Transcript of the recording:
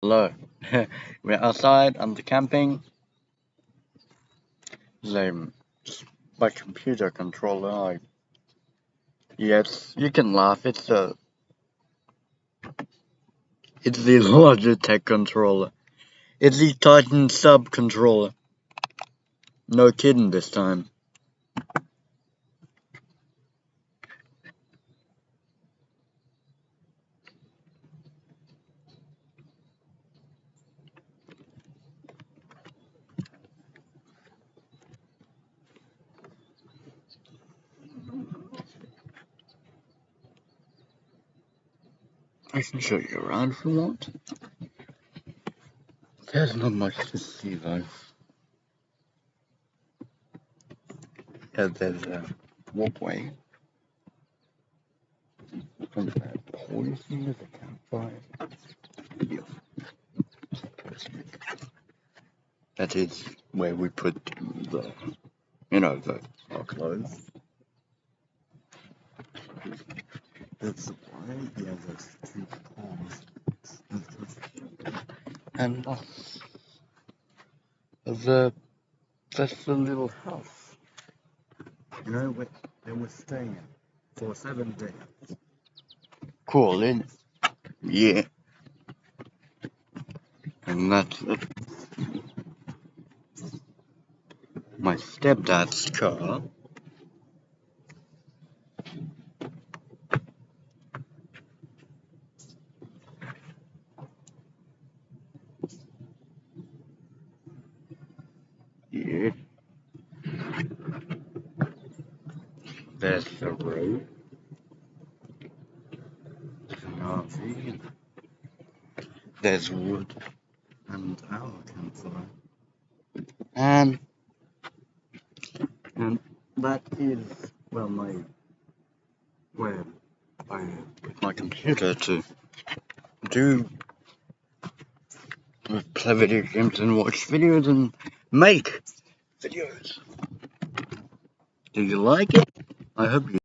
Hello. We're outside on the camping. Just my computer controller. Yes, you can laugh. It's the Logitech controller. It's the Titan sub controller. No kidding this time. I can show you around if you want. There's not much to see though. Yeah, there's a walkway from that poison to the campfire. Yeah. That is where we put our clothes. That's why, yeah, there's two pools. And the that's the little house. You know, they were staying in for 7 days. Cool, isn't it? Yeah. And that's my stepdad's car. Yeah. There's the road. There's an RV. There's wood and our campfire. And and that is where I put my computer to do play video games and watch videos and make videos. Do you like it? I hope you